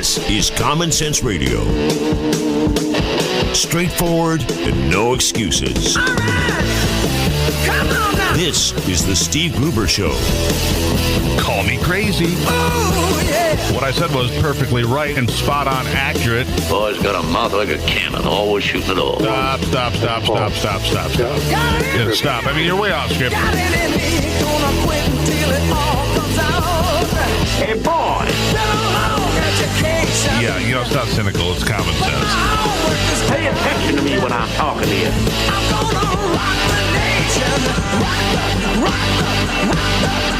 This is Common Sense Radio. Straightforward and no excuses. All right. Come on now. This is the Steve Gruber Show. Call me crazy. Oh, yeah. What I said was perfectly right and spot on accurate. Boy's got a mouth like a cannon, always shooting it all. Stop. Yeah, stop. I mean, you're way off script. Got it in me. Gonna quit until it all comes out. Hey, boy! Been a long education. Yeah, you know, it's not cynical. It's common sense. Pay attention to me when I'm talking to you. I'm gonna rock the nation. Rock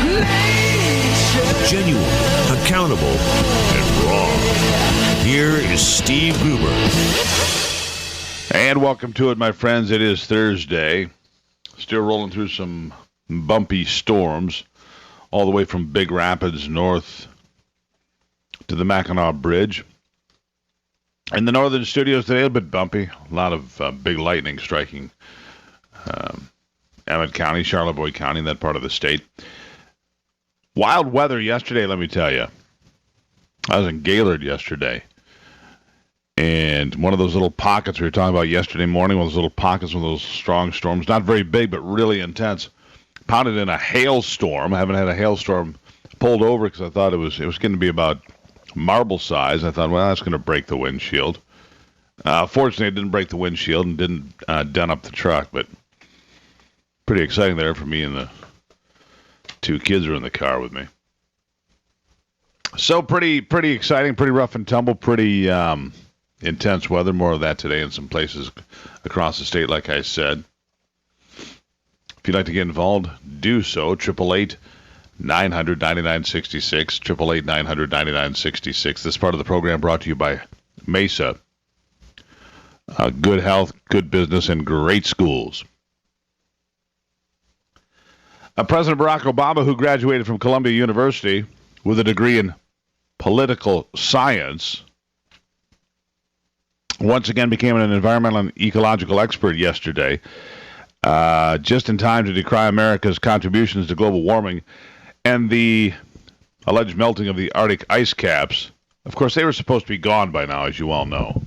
the nation. Genuine, accountable, and raw. Here is Steve Gruber. And welcome to it, my friends. It is Thursday. Still rolling through some bumpy storms all the way from Big Rapids north to the Mackinac Bridge. In the northern studios today, a bit bumpy. A lot of big lightning striking Emmett County, Charlevoix County, that part of the state. Wild weather yesterday, let me tell you. I was in Gaylord yesterday. And one of those little pockets we were talking about yesterday morning, one of those little pockets, one of those strong storms, not very big, but really intense, pounded in a hailstorm. I haven't had a hailstorm pulled over because I thought it was going to be about marble size. I thought, well, that's going to break the windshield. Fortunately, it didn't break the windshield and didn't dent up the truck, but pretty exciting there for me, and the two kids are in the car with me. So pretty exciting, pretty rough and tumble, pretty intense weather. More of that today in some places across the state, like I said. If you'd like to get involved, do so. 888-900-9966. 888-900-9966. This part of the program brought to you by Mesa. Good health, good business, and great schools. President Barack Obama, who graduated from Columbia University with a degree in political science, once again became an environmental and ecological expert yesterday, just in time to decry America's contributions to global warming and the alleged melting of the Arctic ice caps. Of course, they were supposed to be gone by now, as you all know.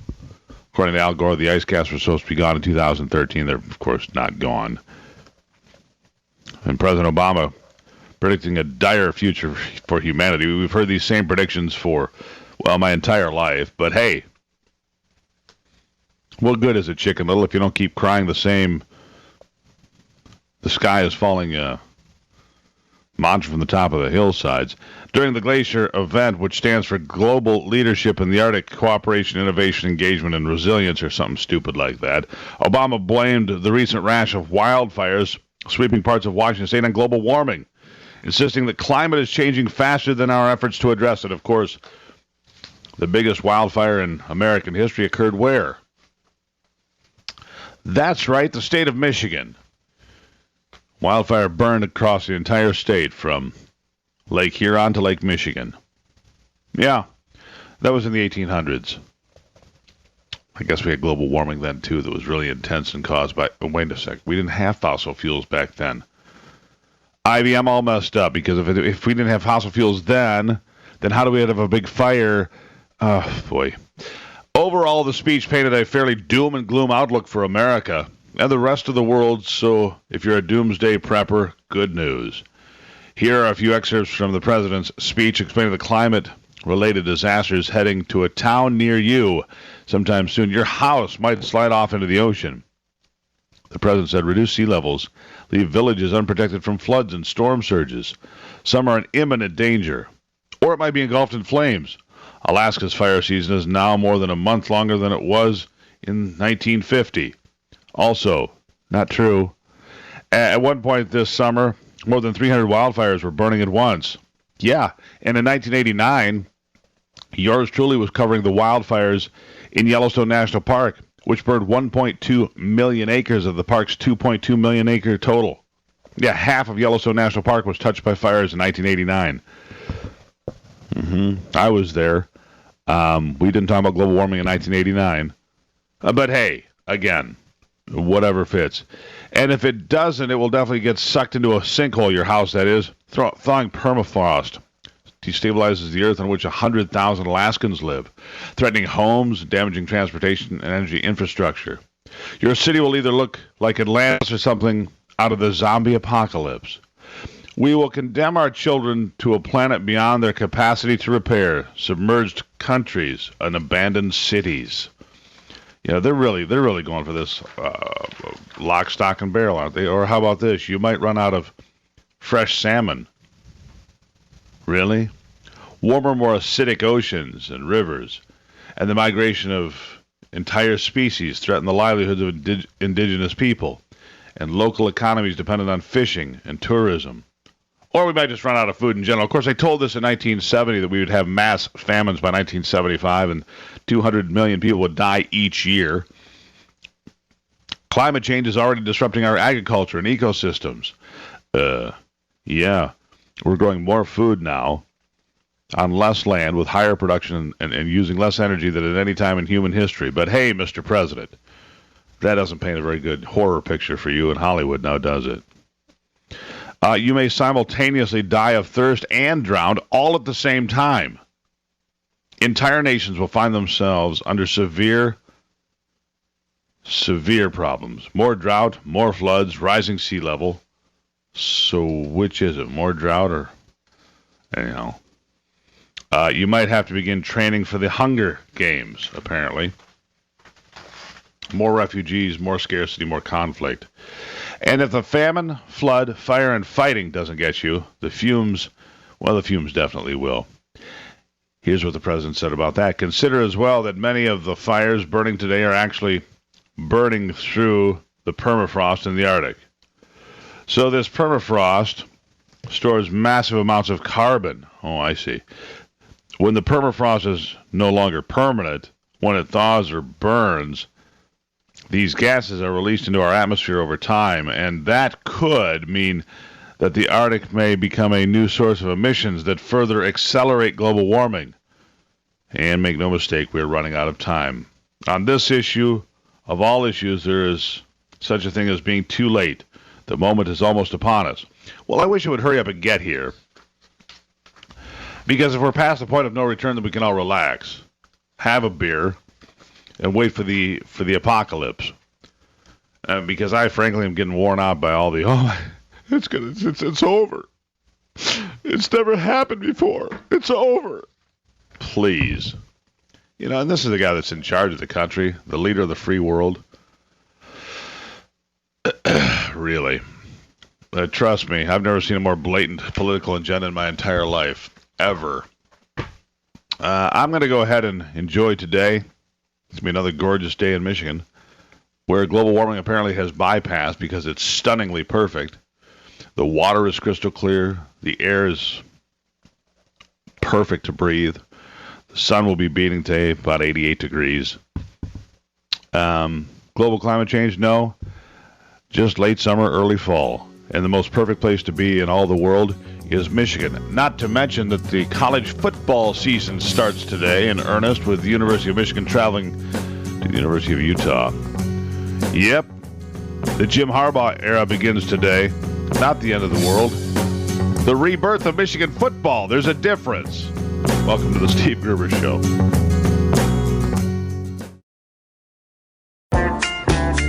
According to Al Gore, the ice caps were supposed to be gone in 2013. They're, of course, not gone. And President Obama predicting a dire future for humanity. We've heard these same predictions for, well, my entire life. But hey, what good is it, Chicken Little, if you don't keep crying the same "the sky is falling" mantra from the top of the hillsides? During the Glacier event, which stands for Global Leadership in the Arctic, Cooperation, Innovation, Engagement, and Resilience, or something stupid like that, Obama blamed the recent rash of wildfires sweeping parts of Washington state on global warming, insisting that climate is changing faster than our efforts to address it. Of course, the biggest wildfire in American history occurred where? That's right, the state of Michigan. Wildfire burned across the entire state from Lake Huron to Lake Michigan. Yeah, that was in the 1800s. I guess we had global warming then, too, that was really intense and caused by... Oh, wait a sec. We didn't have fossil fuels back then. Ivy, I'm all messed up, because if we didn't have fossil fuels then how do we have a big fire? Oh, boy. Overall, the speech painted a fairly doom and gloom outlook for America and the rest of the world, so if you're a doomsday prepper, good news. Here are a few excerpts from the president's speech explaining the climate-related disasters heading to a town near you. Sometime soon, your house might slide off into the ocean. The president said, reduce sea levels, leave villages unprotected from floods and storm surges. Some are in imminent danger, or it might be engulfed in flames. Alaska's fire season is now more than a month longer than it was in 1950. Also, not true. At one point this summer, more than 300 wildfires were burning at once. Yeah, and in 1989, yours truly was covering the wildfires in Yellowstone National Park, which burned 1.2 million acres of the park's 2.2 million acre total. Yeah, half of Yellowstone National Park was touched by fires in 1989. I was there. We didn't talk about global warming in 1989. But hey, again, whatever fits. And if it doesn't, it will definitely get sucked into a sinkhole, your house, that is. Thawing permafrost. destabilizes the earth on which 100,000 Alaskans live, threatening homes, damaging transportation and energy infrastructure. Your city will either look like Atlantis or something out of the zombie apocalypse. We will condemn our children to a planet beyond their capacity to repair, submerged countries and abandoned cities. You know, they're really going for this lock, stock, and barrel, aren't they? Or how about this? You might run out of fresh salmon. Really? Warmer, more acidic oceans and rivers, and the migration of entire species threaten the livelihoods of indigenous people and local economies dependent on fishing and tourism. Or we might just run out of food in general. Of course, I told this in 1970 that we would have mass famines by 1975 and 200 million people would die each year. Climate change is already disrupting our agriculture and ecosystems. Yeah, we're growing more food now on less land with higher production and using less energy than at any time in human history. But hey, Mr. President, that doesn't paint a very good horror picture for you in Hollywood now, does it? You may simultaneously die of thirst and drown all at the same time. Entire nations will find themselves under severe problems. More drought, more floods, rising sea level. So which is it? More drought or anyhow? You might have to begin training for the Hunger Games, apparently. More refugees, more scarcity, more conflict. And if the famine, flood, fire, and fighting doesn't get you, the fumes definitely will. Here's what the president said about that. Consider as well that many of the fires burning today are actually burning through the permafrost in the Arctic. So this permafrost stores massive amounts of carbon. Oh, I see. When the permafrost is no longer permanent, when it thaws or burns, these gases are released into our atmosphere over time, and that could mean that the Arctic may become a new source of emissions that further accelerate global warming. And make no mistake, we're running out of time. On this issue, of all issues, there is such a thing as being too late. The moment is almost upon us. Well, I wish it would hurry up and get here. Because if we're past the point of no return, then we can all relax, have a beer, and wait for the apocalypse. Because I frankly am getting worn out by all the it's over. It's never happened before. It's over. Please. You know, and this is the guy that's in charge of the country, the leader of the free world. Really. Trust me, I've never seen a more blatant political agenda in my entire life. Ever. I'm going to go ahead and enjoy today. It's going to be another gorgeous day in Michigan, where global warming apparently has bypassed because it's stunningly perfect. The water is crystal clear. The air is perfect to breathe. The sun will be beating today, about 88 degrees. Global climate change, no. Just late summer, early fall. And the most perfect place to be in all the world is Michigan. Not to mention that the college football season starts today in earnest with the University of Michigan traveling to the University of Utah. Yep, the Jim Harbaugh era begins today. Not the end of the world. The rebirth of Michigan football. There's a difference. Welcome to the Steve Gruber Show.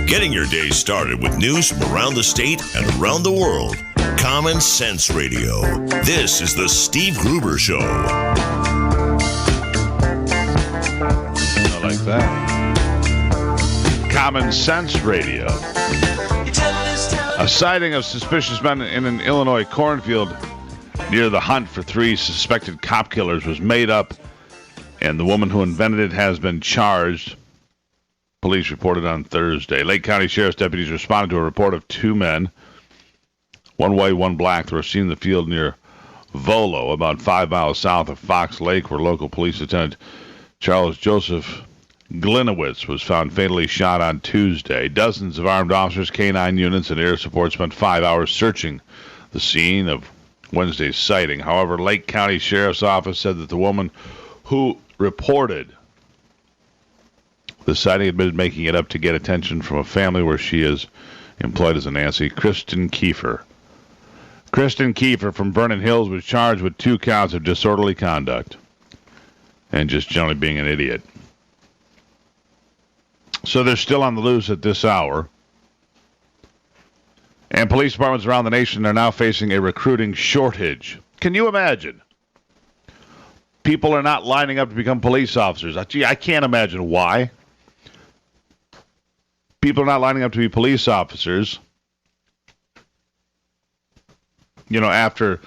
Getting your day started with news from around the state and around the world. Common Sense Radio. This is the Steve Gruber Show. I like that. Common Sense Radio. A sighting of suspicious men in an Illinois cornfield near the hunt for 3 suspected cop killers was made up, and the woman who invented it has been charged. Police reported on Thursday. Lake County Sheriff's deputies responded to a report of 2 men, one white, one black, that were seen in the field near Volo, about 5 miles south of Fox Lake, where local police lieutenant Charles Joseph Glinowitz was found fatally shot on Tuesday. Dozens of armed officers, K-9 units, and air support spent 5 hours searching the scene of Wednesday's sighting. However, Lake County Sheriff's Office said that the woman who reported the sighting had been making it up to get attention from a family where she is employed as a Nancy, Kristen Kiefer. Kristen Kiefer from Vernon Hills was charged with 2 counts of disorderly conduct and just generally being an idiot. So they're still on the loose at this hour. And police departments around the nation are now facing a recruiting shortage. Can you imagine? People are not lining up to become police officers. Gee, I can't imagine why. People are not lining up to be police officers. You know, after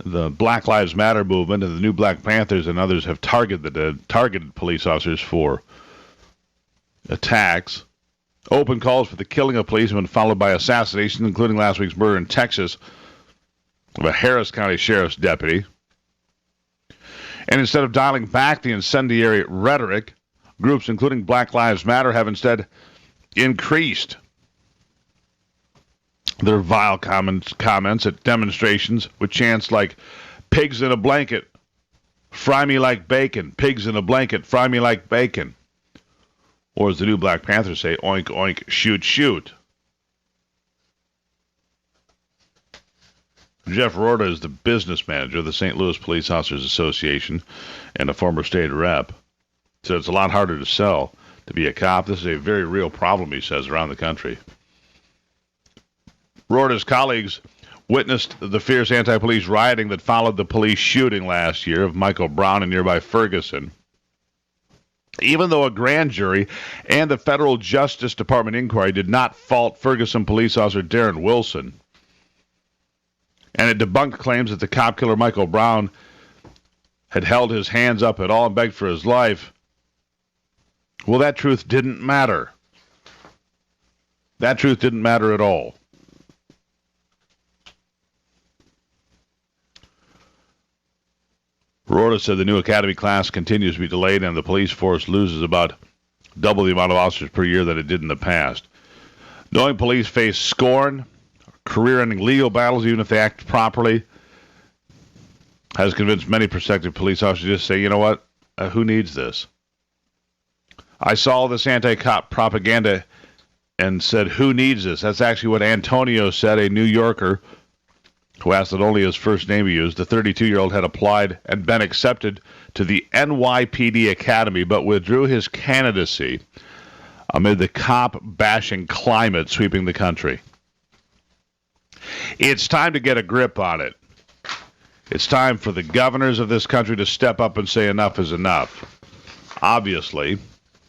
the Black Lives Matter movement and the new Black Panthers and others have targeted police officers for attacks, open calls for the killing of policemen followed by assassinations, including last week's murder in Texas of a Harris County Sheriff's deputy. And instead of dialing back the incendiary rhetoric, groups including Black Lives Matter have instead increased their vile comments at demonstrations with chants like, "Pigs in a blanket, fry me like bacon. Pigs in a blanket, fry me like bacon." Or as the new Black Panthers say, "Oink, oink, shoot, shoot." Jeff Rorta is the business manager of the St. Louis Police Officers Association and a former state rep. So it's a lot harder to sell to be a cop. This is a very real problem, he says, around the country. Rorta's colleagues witnessed the fierce anti-police rioting that followed the police shooting last year of Michael Brown in nearby Ferguson. Even though a grand jury and the Federal Justice Department inquiry did not fault Ferguson police officer Darren Wilson, and it debunked claims that the cop killer Michael Brown had held his hands up at all and begged for his life, well, that truth didn't matter. That truth didn't matter at all. Rorta said the new academy class continues to be delayed and the police force loses about double the amount of officers per year that it did in the past. Knowing police face scorn, career-ending legal battles, even if they act properly, has convinced many prospective police officers to just say, you know what, who needs this? I saw this anti-cop propaganda and said, who needs this? That's actually what Antonio said, a New Yorker who asked that only his first name be used. The 32-year-old had applied and been accepted to the NYPD Academy, but withdrew his candidacy amid the cop-bashing climate sweeping the country. It's time to get a grip on it. It's time for the governors of this country to step up and say enough is enough. Obviously,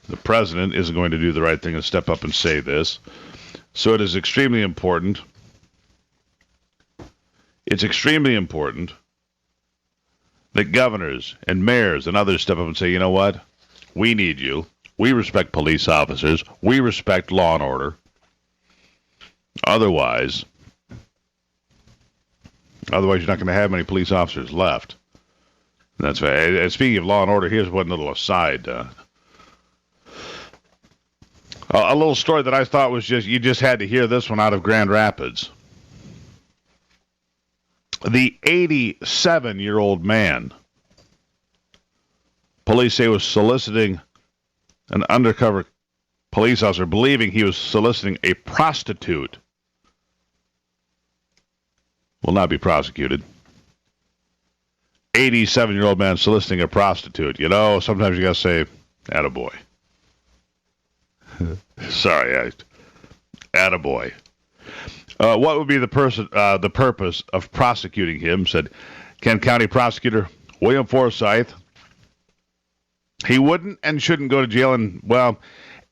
the president isn't going to do the right thing and step up and say this. So it is extremely important. It's extremely important that governors and mayors and others step up and say, you know what? We need you. We respect police officers. We respect law and order. Otherwise, you're not going to have many police officers left. That's right. And speaking of law and order, here's one little aside. A little story that I thought was you just had to hear this one out of Grand Rapids. The 87-year-old man, police say, was soliciting an undercover police officer, believing he was soliciting a prostitute, will not be prosecuted. 87-year-old man soliciting a prostitute. You know, sometimes you got to say, attaboy. Sorry, attaboy. What would be the purpose of prosecuting him, said Kent County Prosecutor William Forsyth. He wouldn't and shouldn't go to jail, and,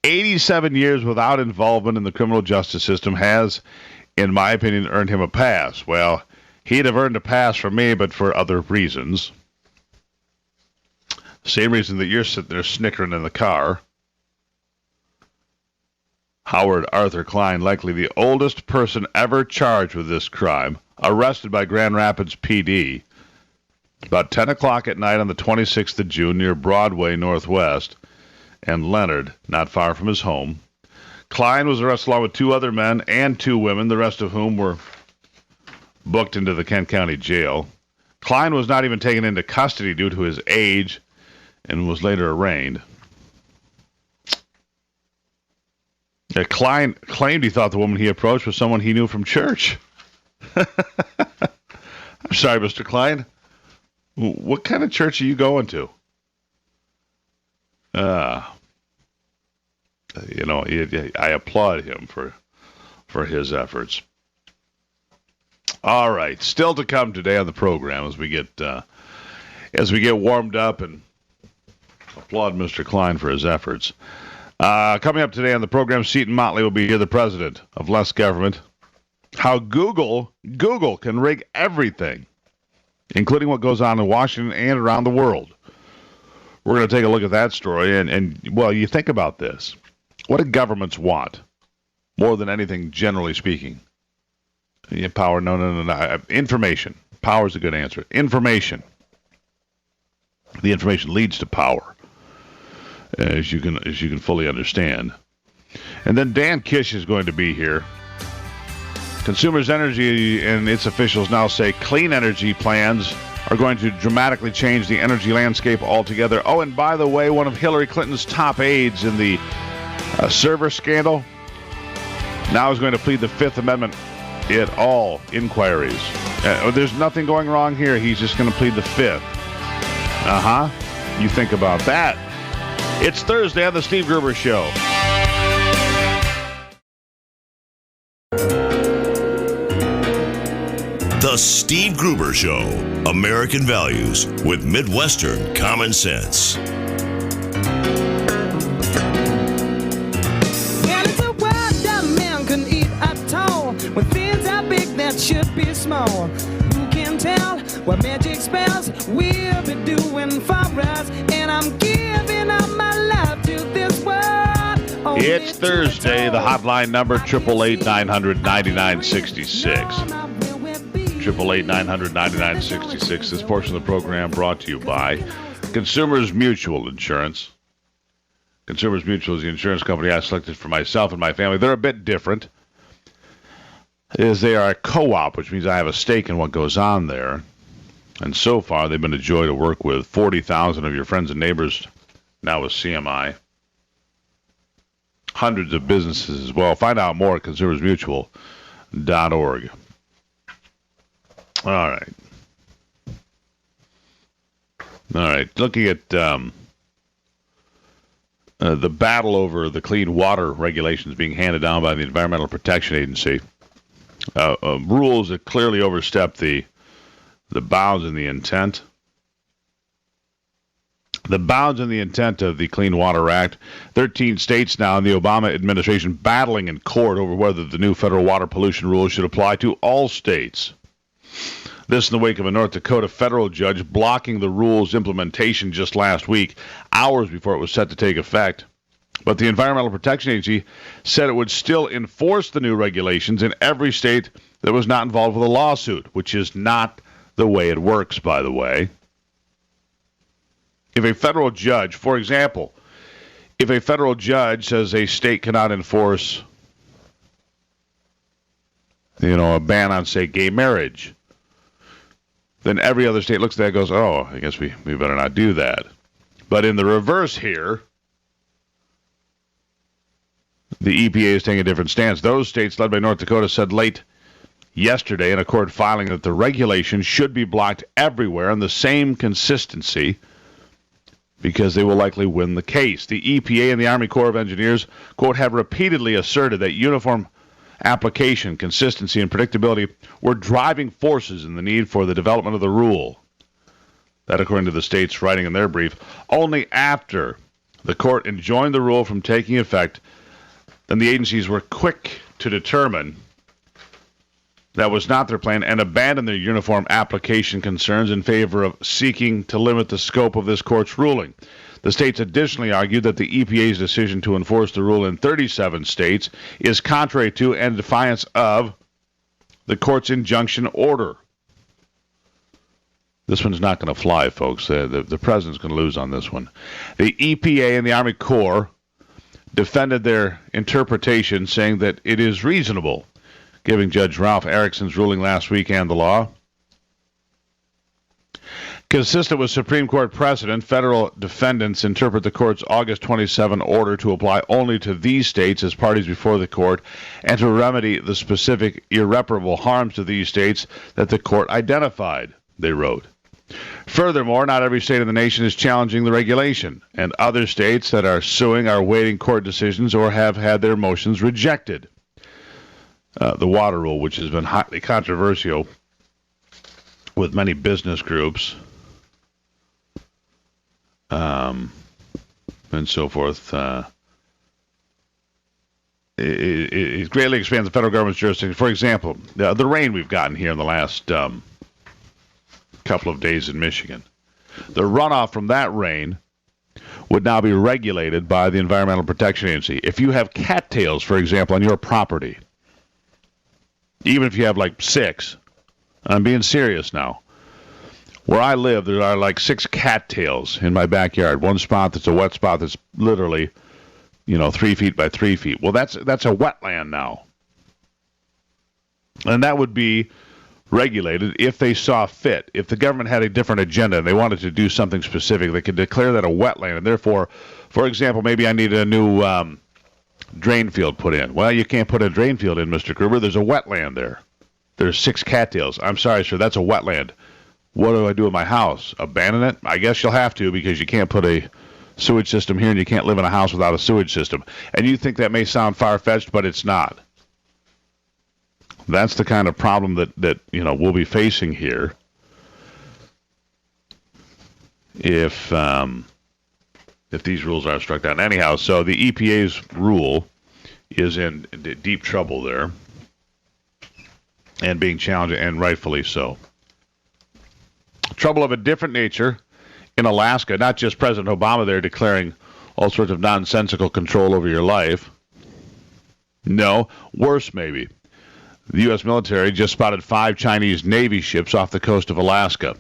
87 years without involvement in the criminal justice system has, in my opinion, earned him a pass. Well, he'd have earned a pass from me, but for other reasons. Same reason that you're sitting there snickering in the car. Howard Arthur Klein, likely the oldest person ever charged with this crime, arrested by Grand Rapids PD about 10 o'clock at night on the 26th of June near Broadway Northwest and Leonard, not far from his home. Klein was arrested along with 2 other men and 2 women, the rest of whom were booked into the Kent County Jail. Klein was not even taken into custody due to his age and was later arraigned. Klein claimed he thought the woman he approached was someone he knew from church. I'm sorry, Mr. Klein. What kind of church are you going to? I applaud him for his efforts. All right, still to come today on the program as we get warmed up and applaud Mr. Klein for his efforts. Coming up today on the program, Seton Motley will be here, the president of Less Government. How Google can rig everything, including what goes on in Washington and around the world. We're going to take a look at that story, and you think about this. What do governments want more than anything, generally speaking? Power? No. Information. Power is a good answer. Information. The information leads to power, as you can fully understand. And then Dan Kish is going to be here. Consumers Energy and its officials now say clean energy plans are going to dramatically change the energy landscape altogether. Oh, and by the way, one of Hillary Clinton's top aides in the server scandal now is going to plead the Fifth Amendment in all inquiries. There's nothing going wrong here. He's just going to plead the Fifth. You think about that. It's Thursday on the Steve Gruber Show. The Steve Gruber Show. American values with Midwestern common sense. And it's a world that man can eat at all. When things are big that should be small. Who can tell what magic spells we'll be doing for us? And I'm giving up my life to this world. It's Thursday. The hotline number, 888-900-9966. 888-900-9966. This portion of the program brought to you by Consumers Mutual Insurance. Consumers Mutual is the insurance company I selected for myself and my family. They're a bit different, as they are a co-op, which means I have a stake in what goes on there. And so far, they've been a joy to work with. 40,000 of your friends and neighbors now with CMI. Hundreds of businesses as well. Find out more at consumersmutual.org. All right. Looking at the battle over the clean water regulations being handed down by the Environmental Protection Agency. Rules that clearly overstep the bounds and the intent. The bounds and the intent of the Clean Water Act. 13 states now in the Obama administration battling in court over whether the new federal water pollution rules should apply to all states. This in the wake of a North Dakota federal judge blocking the rule's implementation just last week, hours before it was set to take effect. But the Environmental Protection Agency said it would still enforce the new regulations in every state that was not involved with a lawsuit, which is not the way it works, by the way. If a federal judge, for example, if a federal judge says a state cannot enforce, a ban on, say, gay marriage, then every other state looks at that and goes, oh, I guess we better not do that. But in the reverse here, the EPA is taking a different stance. Those states, led by North Dakota, said late yesterday in a court filing that the regulation should be blocked everywhere on the same consistency because they will likely win the case. The EPA and the Army Corps of Engineers, quote, have repeatedly asserted that uniform application, consistency, and predictability were driving forces in the need for the development of the rule. That, according to the states writing in their brief, only after the court enjoined the rule from taking effect, then the agencies were quick to determine that was not their plan and abandoned their uniform application concerns in favor of seeking to limit the scope of this court's ruling. The states additionally argued that the EPA's decision to enforce the rule in 37 states is contrary to and in defiance of the court's injunction order. This one's not going to fly, folks. The president's going to lose on this one. The EPA and the Army Corps defended their interpretation, saying that it is reasonable, giving Judge Ralph Erickson's ruling last week and the law. Consistent with Supreme Court precedent, federal defendants interpret the court's August 27 order to apply only to these states as parties before the court and to remedy the specific irreparable harms to these states that the court identified, they wrote. Furthermore, not every state in the nation is challenging the regulation, and other states that are suing are awaiting court decisions or have had their motions rejected. The water rule, which has been hotly controversial with many business groups, and so forth. It greatly expands the federal government's jurisdiction. For example, the rain we've gotten here in the last couple of days in Michigan. The runoff from that rain would now be regulated by the Environmental Protection Agency. If you have cattails, for example, on your property, even if you have like 6, I'm being serious now. Where I live, there are like 6 cattails in my backyard. One spot that's a wet spot that's literally, 3 feet by 3 feet. Well, that's a wetland now. And that would be regulated if they saw fit. If the government had a different agenda and they wanted to do something specific, they could declare that a wetland. And therefore, for example, maybe I need a new drain field put in. Well, you can't put a drain field in, Mr. Gruber. There's a wetland there. There's 6 cattails. I'm sorry, sir, that's a wetland. What do I do with my house? Abandon it? I guess you'll have to, because you can't put a sewage system here and you can't live in a house without a sewage system. And you think that may sound far-fetched, but it's not. That's the kind of problem that we'll be facing here if these rules are struck down. Anyhow, so the EPA's rule is in deep trouble there and being challenged, and rightfully so. Trouble of a different nature in Alaska, not just President Obama there declaring all sorts of nonsensical control over your life. No, worse maybe. The U.S. military just spotted 5 Chinese Navy ships off the coast of Alaska.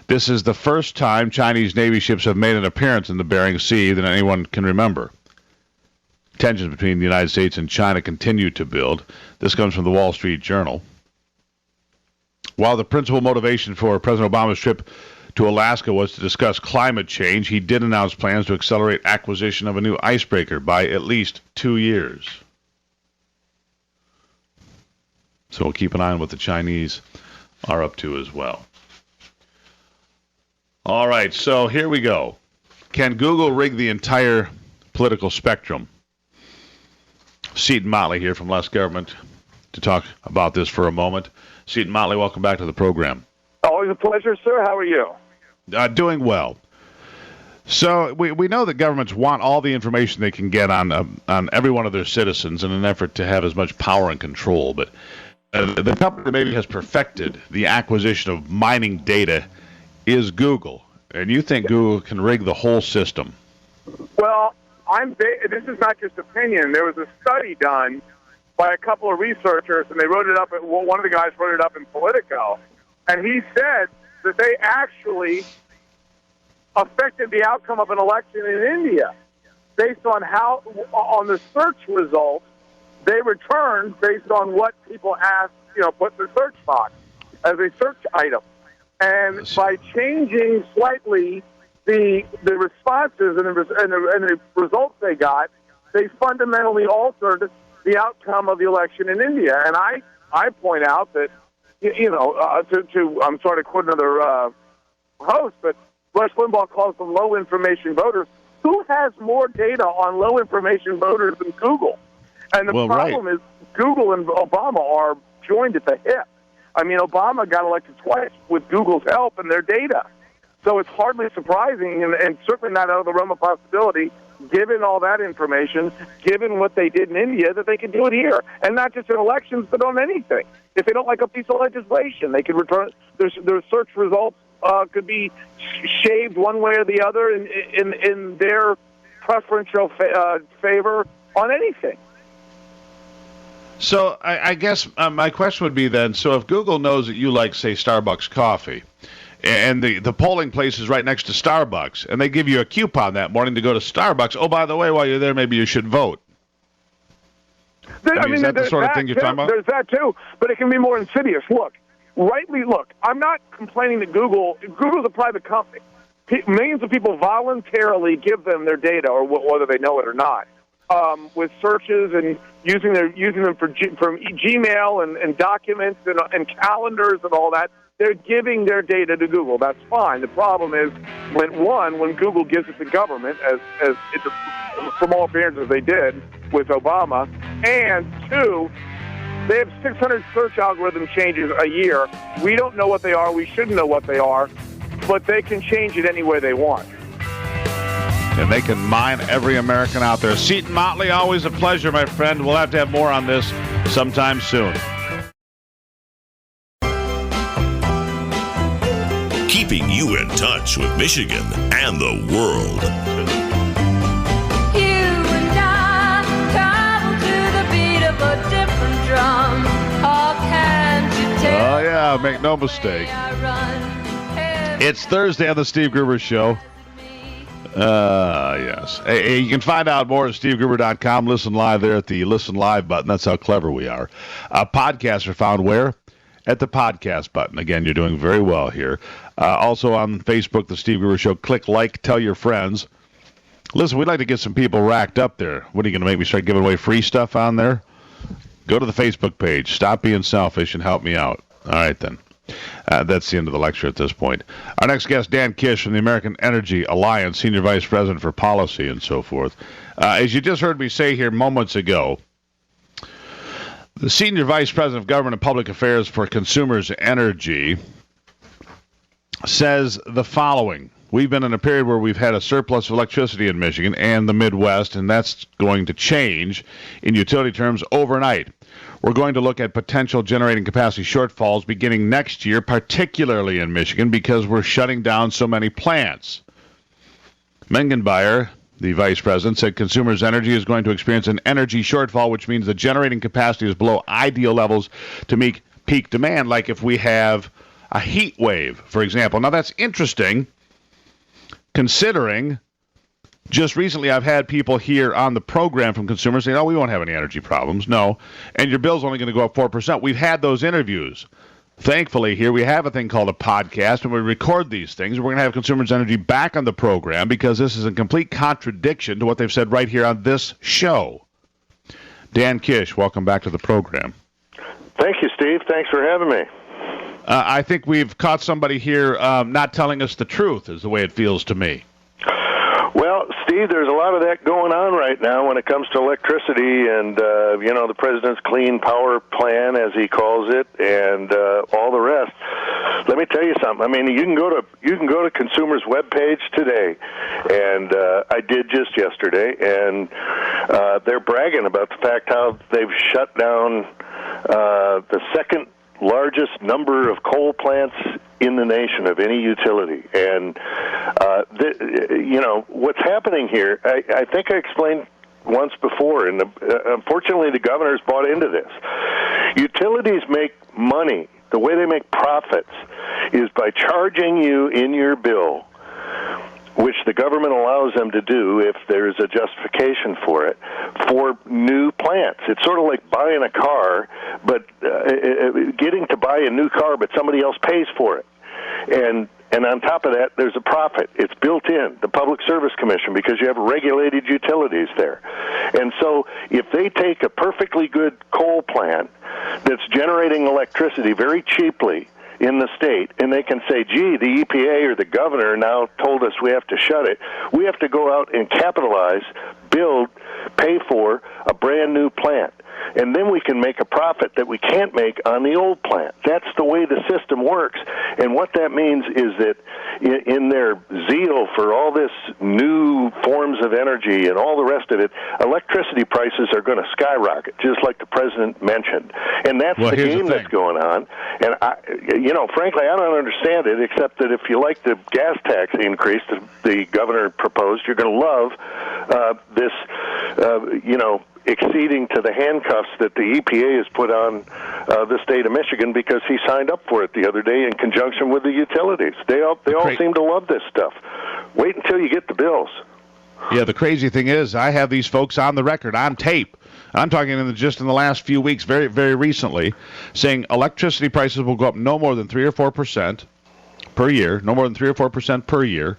This is the first time Chinese Navy ships have made an appearance in the Bering Sea that anyone can remember. Tensions between the United States and China continue to build. This comes from the Wall Street Journal. While the principal motivation for President Obama's trip to Alaska was to discuss climate change, he did announce plans to accelerate acquisition of a new icebreaker by at least 2 years. So we'll keep an eye on what the Chinese are up to as well. All right, so here we go. Can Google rig the entire political spectrum? Seton Motley here from Less Government to talk about this for a moment. Seton Motley, welcome back to the program. Always a pleasure, sir. How are you? Doing well. So we know that governments want all the information they can get on every one of their citizens in an effort to have as much power and control. But the company that maybe has perfected the acquisition of mining data is Google. And you think Google can rig the whole system? Well, this is not just opinion. There was a study done by a couple of researchers, and they wrote it up. One of the guys wrote it up in Politico, and he said that they actually affected the outcome of an election in India based on on the search results they returned based on what people asked, put in the search box as a search item. And by changing slightly the responses and the results they got, they fundamentally altered the outcome of the election in India. And I point out that, I'm sorry to quote another host, but Rush Limbaugh calls them low-information voters. Who has more data on low-information voters than Google? And the problem is Google and Obama are joined at the hip. I mean, Obama got elected twice with Google's help and their data. So it's hardly surprising and certainly not out of the realm of possibility, given all that information, given what they did in India, that they could do it here. And not just in elections, but on anything. If they don't like a piece of legislation, they could return their search results could be shaved one way or the other in their preferential favor on anything. So I guess my question would be then, so if Google knows that you like, say, Starbucks coffee, and the polling place is right next to Starbucks, and they give you a coupon that morning to go to Starbucks, oh, by the way, while you're there, maybe you should vote. Is that the sort of thing you're talking about? There's that, too, but it can be more insidious. Look, rightly, look, I'm not complaining that Google's a private company. Millions of people voluntarily give them their data, or whether they know it or not, with searches and using them for Gmail and documents and calendars and all that. They're giving their data to Google. That's fine. The problem is when Google gives it to government, as it's from all appearances they did with Obama, and two, they have 600 search algorithm changes a year. We don't know what they are. We shouldn't know what they are, but they can change it any way they want. And they can mine every American out there. Seton Motley, always a pleasure, my friend. We'll have to have more on this sometime soon. Keeping you in touch with Michigan and the world. You and I travel to the beat of a different drum. Oh, can't you tell? Oh, yeah, make no mistake. It's Thursday on the Steve Gruber Show. Yes. Hey, you can find out more at stevegruber.com. Listen live there at the Listen Live button. That's how clever we are. Podcasts are found where? At the podcast button. Again, you're doing very well here. Also on Facebook, the Steve Gruber Show. Click like, tell your friends. Listen, we'd like to get some people racked up there. What are you going to make me start giving away free stuff on there? Go to the Facebook page. Stop being selfish and help me out. All right, then. That's the end of the lecture at this point. Our next guest, Dan Kish from the American Energy Alliance, Senior Vice President for Policy and so forth. As you just heard me say here moments ago, the Senior Vice President of Government and Public Affairs for Consumers Energy says the following. We've been in a period where we've had a surplus of electricity in Michigan and the Midwest, and that's going to change in utility terms overnight. We're going to look at potential generating capacity shortfalls beginning next year, particularly in Michigan, because we're shutting down so many plants. Mengenbeyer, the vice president, said Consumers Energy is going to experience an energy shortfall, which means the generating capacity is below ideal levels to meet peak demand, like if we have a heat wave, for example. Now, that's interesting, considering just recently I've had people here on the program from consumers saying, oh, we won't have any energy problems. No, and your bill's only going to go up 4%. We've had those interviews. Thankfully, here we have a thing called a podcast, and we record these things. We're going to have Consumers Energy back on the program because this is a complete contradiction to what they've said right here on this show. Dan Kish, welcome back to the program. Thank you, Steve. Thanks for having me. I think we've caught somebody here not telling us the truth, is the way it feels to me. Well, Steve, there's a lot of that going on right now when it comes to electricity and, the President's Clean Power Plan, as he calls it, and all the rest. Let me tell you something. I mean, you can go to Consumers' webpage today, and I did just yesterday, and they're bragging about the fact how they've shut down the second largest number of coal plants in the nation of any utility. And, what's happening here, I think I explained once before, and unfortunately the governor's bought into this. Utilities make money. The way they make profits is by charging you in your bill, which the government allows them to do if there's a justification for it, for new plants. It's sort of like buying a car, but getting to buy a new car, but somebody else pays for it. And on top of that, there's a profit. It's built in, the Public Service Commission, because you have regulated utilities there. And so if they take a perfectly good coal plant that's generating electricity very cheaply in the state, and they can say, gee, the EPA or the governor now told us we have to shut it, we have to go out and capitalize, build, pay for a brand new plant. And then we can make a profit that we can't make on the old plant. That's the way the system works. And what that means is that in their zeal for all this new forms of energy and all the rest of it, electricity prices are going to skyrocket, just like the president mentioned. And that's the game that's going on. And, frankly, I don't understand it, except that if you like the gas tax increase that the governor proposed, you're going to love this, exceeding to the handcuffs that the EPA has put on the state of Michigan, because he signed up for it the other day in conjunction with the utilities. They all seem to love this stuff. Wait until you get the bills. Yeah, the crazy thing is I have these folks on the record, on tape, I'm talking just in the last few weeks, very, very recently, saying electricity prices will go up no more than 3 or 4% per year, no more than 3 or 4% per year,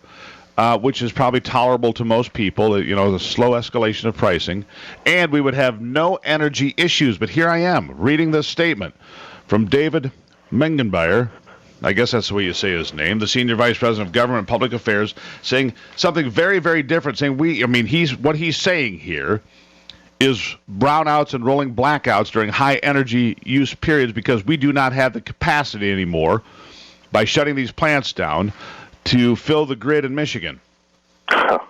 which is probably tolerable to most people, the slow escalation of pricing, and we would have no energy issues. But here I am, reading this statement from David Mengenbeyer, I guess that's the way you say his name, the Senior Vice President of Government and Public Affairs, saying something very, very different, saying what he's saying here is brownouts and rolling blackouts during high energy use periods because we do not have the capacity anymore by shutting these plants down to fill the grid in Michigan. I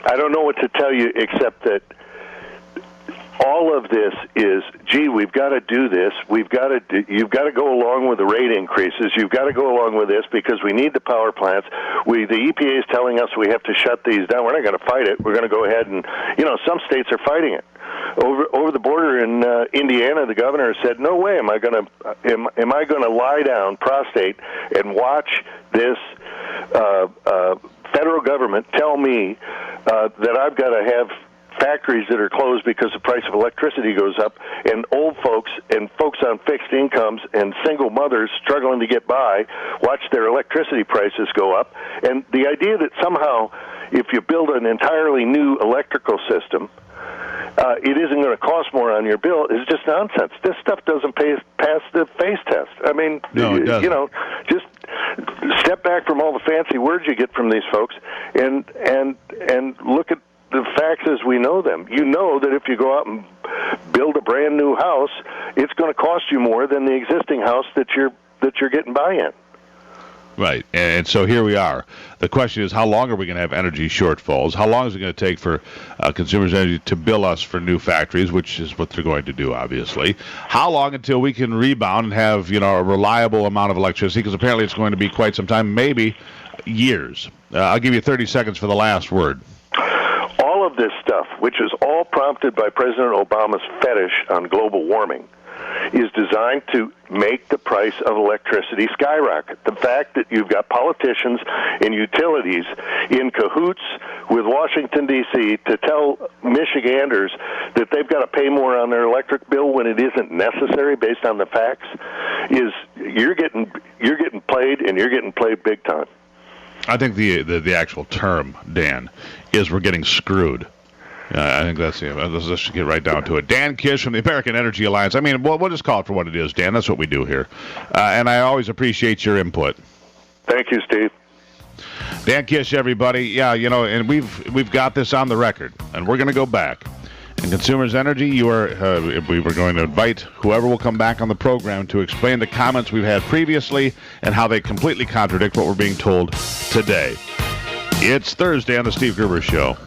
don't know what to tell you except that all of this is, we've got to do this. You've got to go along with the rate increases. You've got to go along with this because we need the power plants. The EPA is telling us we have to shut these down. We're not going to fight it. We're going to go ahead and, some states are fighting it. Over the border in Indiana, the governor said, "No way am I going to lie down, prostrate, and watch this federal government tell me that I've got to have factories that are closed because the price of electricity goes up, and old folks and folks on fixed incomes and single mothers struggling to get by watch their electricity prices go up." And the idea that somehow if you build an entirely new electrical system, it isn't going to cost more on your bill is just nonsense. This stuff doesn't pass the face test. I mean, no, it doesn't. Just step back from all the fancy words you get from these folks and look at the facts as we know them. You know that if you go out and build a brand new house, it's going to cost you more than the existing house that you're getting by in. Right, and so here we are. The question is, how long are we going to have energy shortfalls? How long is it going to take for Consumers Energy to bill us for new factories, which is what they're going to do, obviously? How long until we can rebound and have a reliable amount of electricity? Because apparently it's going to be quite some time, maybe years. I'll give you 30 seconds for the last word. All of this stuff, which is all prompted by President Obama's fetish on global warming, is designed to make the price of electricity skyrocket. The fact that you've got politicians and utilities in cahoots with Washington, D.C. to tell Michiganders that they've got to pay more on their electric bill when it isn't necessary based on the facts is you're getting played, and you're getting played big time. I think the actual term, Dan, is we're getting screwed. I think that's it. Let's just get right down to it. Dan Kish from the American Energy Alliance. I mean, we'll just call it for what it is, Dan. That's what we do here. And I always appreciate your input. Thank you, Steve. Dan Kish, everybody. Yeah, and we've got this on the record, and we're going to go back. And Consumers Energy, we were going to invite whoever will come back on the program to explain the comments we've had previously and how they completely contradict what we're being told today. It's Thursday on the Steve Gruber Show.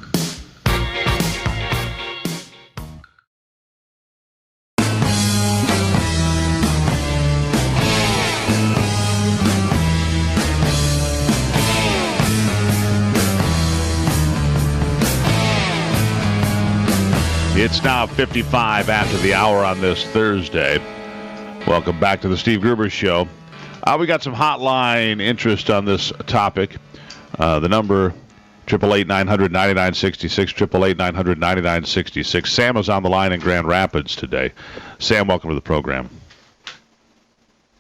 It's now 55 after the hour on this Thursday. Welcome back to the Steve Gruber Show. We got some hotline interest on this topic. The number, 888-900-9966, 888-900-9966. Sam is on the line in Grand Rapids today. Sam, welcome to the program.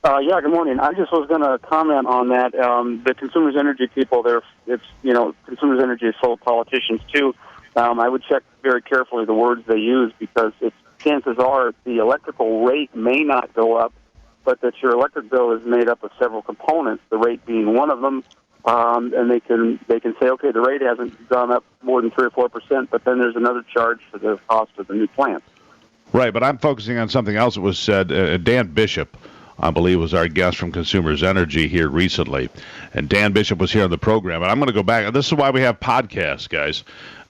Yeah, good morning. I just was going to comment on that. The Consumers Energy people, Consumers Energy is full of politicians, too. I would check very carefully the words they use because chances are the electrical rate may not go up, but that your electric bill is made up of several components, the rate being one of them, and they can say, okay, the rate hasn't gone up more than 3 or 4%, but then there's another charge for the cost of the new plant. Right, but I'm focusing on something else that was said. Dan Bishop, I believe, was our guest from Consumers Energy here recently. And Dan Bishop was here on the program. And I'm going to go back. This is why we have podcasts, guys.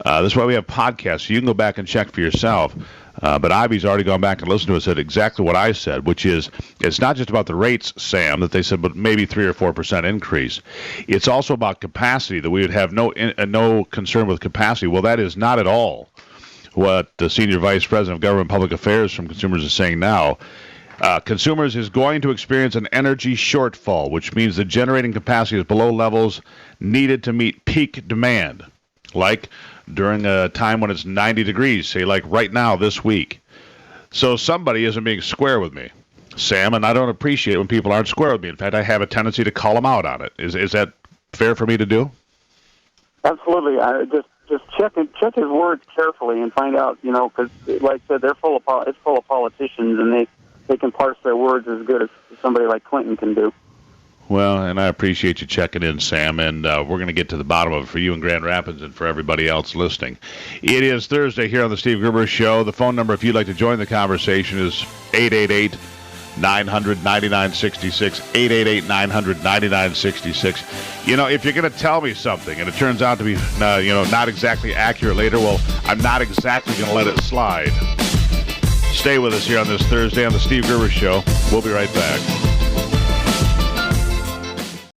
This is why we have podcasts. So you can go back and check for yourself. But Ivy's already gone back and listened to it and said exactly what I said, which is it's not just about the rates, Sam, that they said, but maybe 3 or 4% increase. It's also about capacity, that we would have no concern with capacity. Well, that is not at all what the Senior Vice President of Government and Public Affairs from Consumers is saying now. Consumers is going to experience an energy shortfall, which means the generating capacity is below levels needed to meet peak demand. like during a time when it's 90 degrees, say like right now this week. So somebody isn't being square with me, Sam, and I don't appreciate when people aren't square with me. In fact, I have a tendency to call them out on it. Is that fair for me to do? Absolutely. Just check his words carefully and find out, because like I said, it's full of politicians, and they can parse their words as good as somebody like Clinton can do. Well, and I appreciate you checking in, Sam, and we're going to get to the bottom of it for you in Grand Rapids and for everybody else listening. It is Thursday here on the Steve Gruber Show. The phone number, if you'd like to join the conversation, is 888-900-9966, 888-900-9966. If you're going to tell me something and it turns out to be, not exactly accurate later, well, I'm not exactly going to let it slide. Stay with us here on this Thursday on the Steve Gruber Show. We'll be right back.